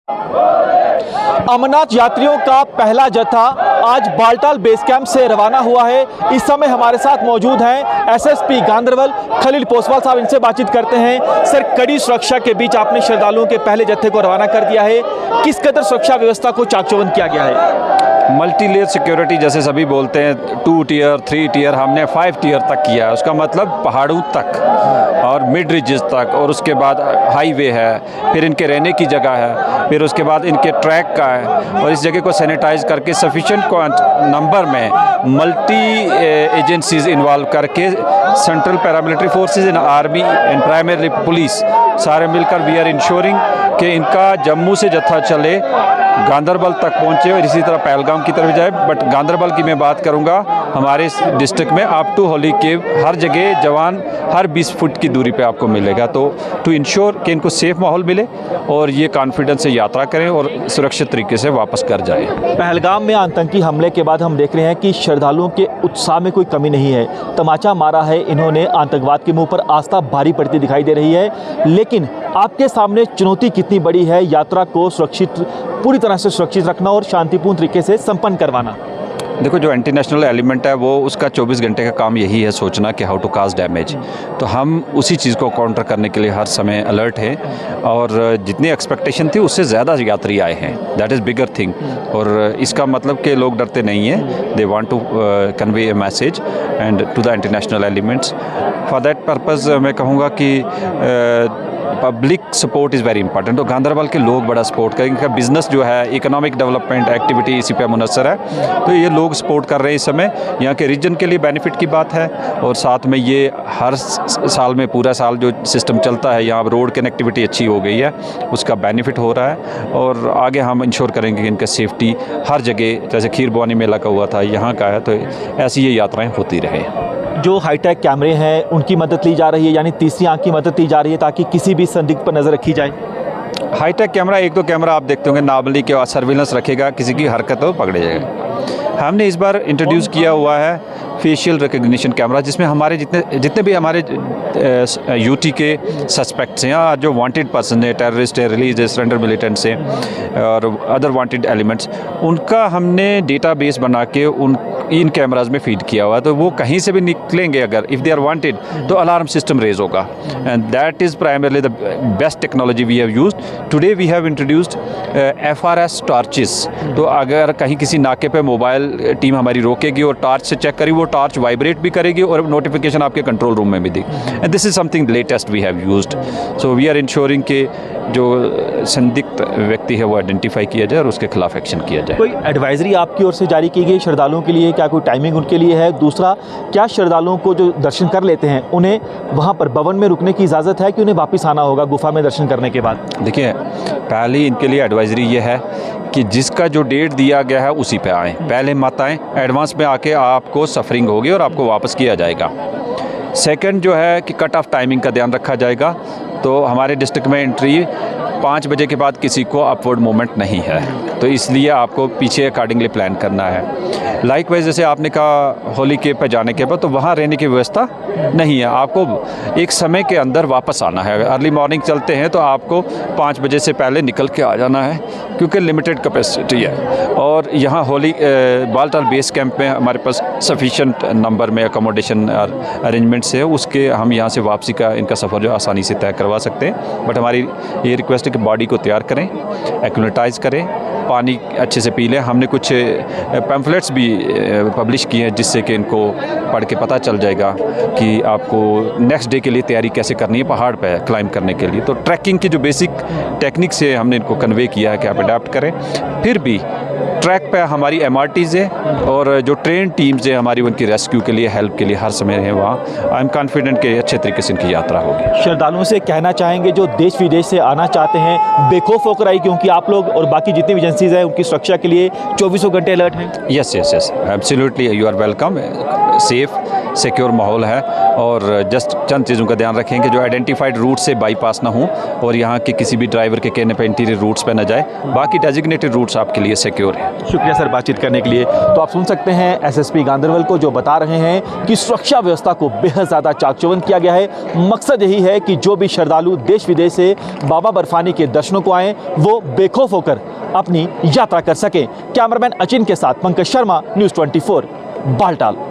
अमरनाथ यात्रियों का पहला जत्था आज बालटाल बेस कैंप से रवाना हुआ है। इस समय हमारे साथ मौजूद हैं एसएसपी गांधरबल खलील पोसवाल साहब। इनसे बातचीत करते हैं। सर, कड़ी सुरक्षा के बीच आपने श्रद्धालुओं के पहले जत्थे को रवाना कर दिया है, किस कदर सुरक्षा व्यवस्था को चाक चौबंद किया गया है? मल्टी लेयर सिक्योरिटी जैसे सभी बोलते हैं, 2 टियर 3 टियर, हमने 5 टियर तक किया है। उसका मतलब पहाड़ों तक और मिड रिजेस तक, और उसके बाद हाईवे है, फिर इनके रहने की जगह है, फिर उसके बाद इनके ट्रैक का है, और इस जगह को सैनिटाइज करके सफिशिएंट नंबर में मल्टी एजेंसीज इन्वॉल्व करके central paramilitary forces in army and primary police सारे मिलकर वी आर इंश्योरिंग कि इनका जम्मू से जत्था चले, गांधरबल तक पहुंचे और इसी तरह पहलगाम की तरफ जाए। बट गांधरबल की मैं बात करूंगा, हमारे डिस्ट्रिक्ट में अप टू होली केव हर जगह जवान हर 20 फुट की दूरी पे आपको मिलेगा, तो टू इंश्योर कि इनको सेफ माहौल मिले और ये कॉन्फिडेंस से यात्रा करें और सुरक्षित तरीके से वापस कर जाएं। पहलगाम में आतंकी हमले के बाद हम देख रहे हैं कि श्रद्धालुओं के उत्साह में कोई कमी नहीं है। तमाचा मारा है इन्होंने, आतंकवाद के मुंह पर आस्था भारी पड़ती दिखाई दे रही है, लेकिन आपके सामने चुनौती कितनी बड़ी है यात्रा को सुरक्षित, पूरी तरह से सुरक्षित रखना और शांतिपूर्ण तरीके से संपन्न करवाना? देखो, जो इंटरनेशनल एलिमेंट है वो उसका 24 घंटे का काम यही है सोचना कि हाउ टू काज डैमेज, तो हम उसी चीज़ को काउंटर करने के लिए हर समय अलर्ट है, और जितनी एक्सपेक्टेशन थी उससे ज़्यादा यात्री आए हैं, दैट इज़ बिगर थिंग। और इसका मतलब कि लोग डरते नहीं हैं, they want to convey a message and to the international elements. For that purpose मैं कहूँगा कि public support is very important, और गांधरबल के लोग बड़ा सपोर्ट करेंगे। इनका बिजनेस जो है, इकोनॉमिक डेवलपमेंट एक्टिविटी इसी पे मुनस्सर है, तो ये लोग सपोर्ट कर रहे हैं इस समय। यहाँ के रीजन के लिए बेनिफिट की बात है, और साथ में ये हर साल में पूरा साल जो सिस्टम चलता है, यहाँ रोड कनेक्टिविटी अच्छी हो गई है, उसका बेनिफिट हो रहा है। और आगे हम इंश्योर करेंगे कि इनका सेफ्टी हर जगह, जैसे खीर भवानी मेला का हुआ था, यहाँ का है, तो ऐसी ये यात्राएँ होती रहे। जो हाईटेक कैमरे हैं उनकी मदद ली जा रही है, यानी तीसरी आंख की मदद ली जा रही है ताकि किसी भी संदिग्ध पर नज़र रखी जाए? हाईटेक कैमरा, 1-2 कैमरा आप देखते होंगे नॉर्मली के सर्विलेंस रखेगा, किसी की हरकत हो पकड़े जाएगा। हमने इस बार इंट्रोड्यूस किया हुआ है फेशियल रिकग्निशन कैमरा, जिसमें हमारे जितने भी हमारे यूटी के सस्पेक्ट्स हैं या जो वांटेड पर्सन है, टेररिस्ट है, रिलीज है, सरेंडर मिलिटेंट्स हैं और अदर वांटेड एलिमेंट्स, उनका हमने डेटाबेस बना के इन कैमराज में फीड किया हुआ है, तो वो कहीं से भी निकलेंगे अगर इफ़ दे आर वांटेड, तो अलार्म सिस्टम रेज होगा, and that is primarily the best technology we have used. Today we have introduced FRS torches, तो अगर कहीं किसी नाके पे मोबाइल टीम हमारी रोकेगी और टॉर्च से चेक करेगी, वो टॉर्च वाइब्रेट भी करेगी और नोटिफिकेशन आपके कंट्रोल रूम में भी देगी। And this is something latest we have used, so we are ensuring कि जो संदिग्ध व्यक्ति है वो आइडेंटिफाई किया जाए और उसके खिलाफ एक्शन किया जाए। कोई एडवाइजरी आपकी ओर से जारी की गई श्रद्धालुओं के लिए? क्या कोई टाइमिंग उनके लिए है? दूसरा, क्या श्रद्धालुओं को जो दर्शन कर लेते हैं उन्हें वहाँ पर भवन में रुकने की इजाज़त है कि उन्हें वापस आना होगा गुफा में दर्शन करने के बाद? देखिए, पहले इनके लिए एडवाइजरी ये है कि जिसका जो डेट दिया गया है उसी पे आएँ, पहले मत आएँ। एडवांस में आके आपको सफरिंग होगी और आपको वापस किया जाएगा। सेकंड जो है कि कट ऑफ टाइमिंग का ध्यान रखा जाएगा, तो हमारे डिस्ट्रिक्ट में एंट्री 5 बजे के बाद किसी को अपवर्ड मूवमेंट नहीं है, तो इसलिए आपको पीछे अकॉर्डिंगली प्लान करना है। लाइकवाइज जैसे आपने कहा होली के पे जाने के बाद, तो वहाँ रहने की व्यवस्था नहीं है, आपको एक समय के अंदर वापस आना है। अर्ली मॉर्निंग चलते हैं तो आपको 5 बजे से पहले निकल के आ जाना है, क्योंकि लिमिटेड कैपेसिटी है। और यहाँ होली बालटाल बेस कैंप में हमारे पास सफिशिएंट नंबर में अकोमोडेशन अरेंजमेंट्स है, उसके हम यहाँ से वापसी का इनका सफ़र जो आसानी से तय करवा सकते हैं। बट हमारी ये रिक्वेस्ट है कि बॉडी को तैयार करें, एक्लिमेटाइज करें, पानी अच्छे से पी लें। हमने कुछ पैम्फलेट्स भी पब्लिश किए हैं जिससे कि इनको पढ़ के पता चल जाएगा कि आपको नेक्स्ट डे के लिए तैयारी कैसे करनी है पहाड़ पे क्लाइंब करने के लिए। तो ट्रैकिंग की जो बेसिक टेक्निक से हमने इनको कन्वे किया है कि आप अडाप्ट करें। फिर भी ट्रैक पे हमारी MRTs है और जो ट्रेन टीम्स है हमारी, उनकी रेस्क्यू के लिए, हेल्प के लिए हर समय है वहाँ। आई एम कॉन्फिडेंट कि अच्छे तरीके से इनकी यात्रा होगी। श्रद्धालुओं से कहना चाहेंगे जो देश विदेश से आना चाहते हैं बेखौफ होकर आइए, क्योंकि आप लोग और बाकी जितनी भी एजेंसीज हैं उनकी सुरक्षा के लिए 24 घंटे अलर्ट हैं। Yes, absolutely, you are welcome, safe secure माहौल है। और जस्ट चंद चीज़ों का ध्यान रखें कि जो आइडेंटिफाइड रूट से बाईपास ना हो और यहाँ के किसी भी ड्राइवर के कहने पर इंटीरियर रूट्स पे ना जाए। बाकी डेजिग्नेटेड रूट्स आपके लिए सिक्योर है। शुक्रिया सर बातचीत करने के लिए। तो आप सुन सकते हैं एसएसपी गांधरबल को जो बता रहे हैं कि सुरक्षा व्यवस्था को बेहद ज़्यादा चाक चौबंद किया गया है। मकसद यही है कि जो भी श्रद्धालु देश विदेश से बाबा बर्फानी के दर्शनों को आएँ वो बेखौफ होकर अपनी यात्रा कर सकें। कैमरामैन अचिन के साथ पंकज शर्मा, न्यूज़ 24, बालटाल।